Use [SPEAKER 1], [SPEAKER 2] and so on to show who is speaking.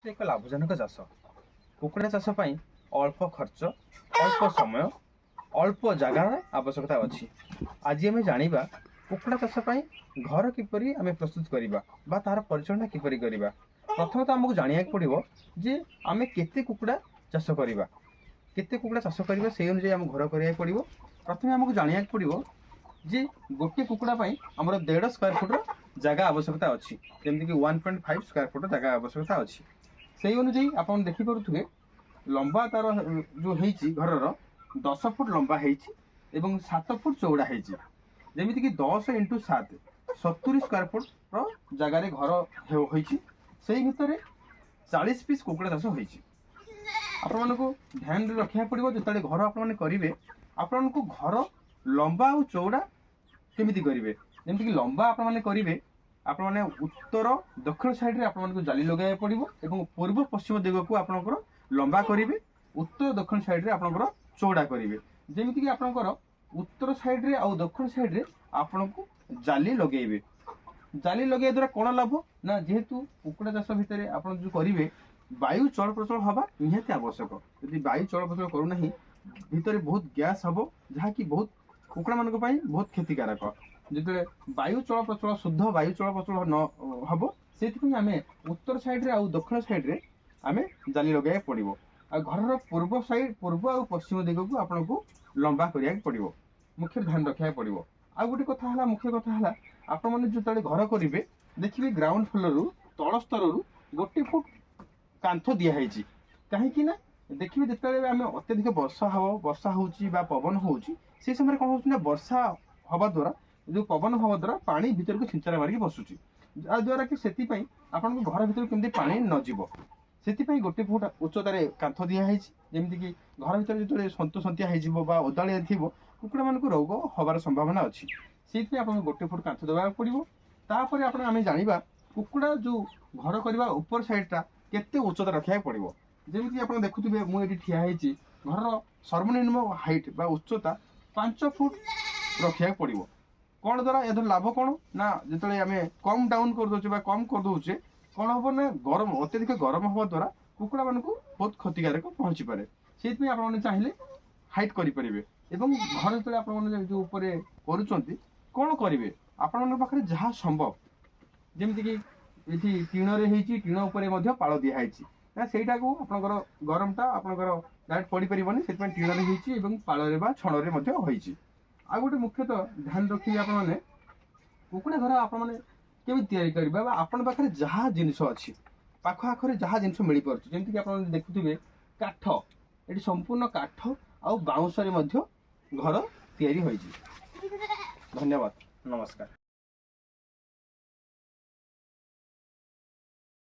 [SPEAKER 1] एक लाभजनक चाष कुकुड़ा चाष अल्प खर्च अल्प समय अल्प जगार आवश्यकता अच्छी। आज आम जाना कुकुड़ा चाष घर किपर आम प्रस्तुत करवा तार परिचालना किपर करवा। प्रथम तो आमको जाना पड़ो जे आम केते कुकुड़ा चाष करवा केते कुकुड़ा चाष करवा से अनुसार आम घर करा पड़ो। प्रथम आमको जाना पड़ो जे गोटे कुकुड़ा आमर 1.5 स्क्वायर फुट जगह आवश्यकता अच्छी जमीक 1.5 स्क्वायर फुट जगह आवश्यकता अच्छी। से अनुजाई आप देखिपे लंबा तार जो घर 10 फुट लंबा है 7 फुट चौड़ा है जमीक 10 × 7 70 स्क्वायर फुट जगार घर से भितर 40 पीस कुकुड़ा चाष होती। आपण को ध्यान रखा पड़ो जो घर आपने करेंगे आपण को घर लंबा और चौड़ा केमी करेंगे जमीक लंबा आपने करेंगे आपने उत्तर दक्षिण साइड रे आपको जाली लगे पड़ो और पूर्व पश्चिम दिग को आपंकर लंबा करेंगे उत्तर दक्षिण साइड रे आपंकर चौड़ा करेंगे जमीक आपंकर उत्तर साइड रे और दक्षिण साइड रे आपन को जाली लगे। जाली लगे द्वारा कौन लाभ ना जेहेतु कुकुड़ा चाष भितर आप जो करेंगे वायु चल प्रचल हवा निहाती आवश्यक। यदि वायु चल प्रचल करूना भितर बहुत गैस हम जहाँकि बहुत कुकुड़ा मान बहुत क्षतिकारक। जो वायु चल प्रचल शुद्ध वायु चल प्रचल न हम से आम उत्तर साइड रे आउ दक्षिण साइड रे आम जाली लगे पड़ो आ घर पूर्व साइड पूर्व और पश्चिम दिग को आपन को लंबा करिया पड़ो मुख्य ध्यान रखा पड़ो। आ गोटे कथा है मुख्य कथा है आप जो घर करेंगे देखिए ग्राउंड फ्लोर रु तल स्तर रु 1 फुट कांथ दिखाई कहीं देखिए जिते आम अत्यधिक वर्षा होची पवन होची से समय कौन हो वर्षा हवा द्वारा जो पवन हवा द्वारा पानी भीतर को छिंचारा मारिक बसुची द्वारा कि से आपन घर भीतर केमती पानी न जीव से 1 फुट उच्चतार कांथ दिखाई जमीक घर भीतर जो सतुसंतिया हो ओदाड़िया थी कुकुड़ा मान रोग हबार संभावना अच्छी से आप 1 फुट कांथ देवा पड़ो। तापर आम जाना कुकुड़ा जो घर करवा ऊपर साइडटा केते उच्चता रखा पड़ो जमीक आप देखुए मुझे ठिया घर सर्वनिम्न हाइट बा उच्चता 5 फुट रखा पड़ो। कौन द्वारा यद लाभ कौन ना जो आम कम डाउन करदे कम करदे कौन हम ना गरम अत्यधिक गरम हवा द्वारा कुकुड़ा मान को बहुत क्षतिकारक पहुँची पारे से आपने चाहिए हाइट करेंगे एवं घर जो आप जो ऊपर करुँच कौन करेंगे आपण पाखे जहाँ संभव जमीक ये टीण टीण उपर पाल दिखाई ना सहीटा को आपंकर गरमटा आपंकर डायरेक्ट पड़ पारन से टीण पाल छण होती। आ गोटे मुख्यतः ध्यान रखिए आपने कुकुड़ा घर आपने करेंगे आपन पाखे जहाँ जिनस अच्छी पाख आखरे जहाँ जिनस मिल पार्टी जमीक आप देखुए काठ ये संपूर्ण काठ आ बाउंस घर या धन्यवाद नमस्कार।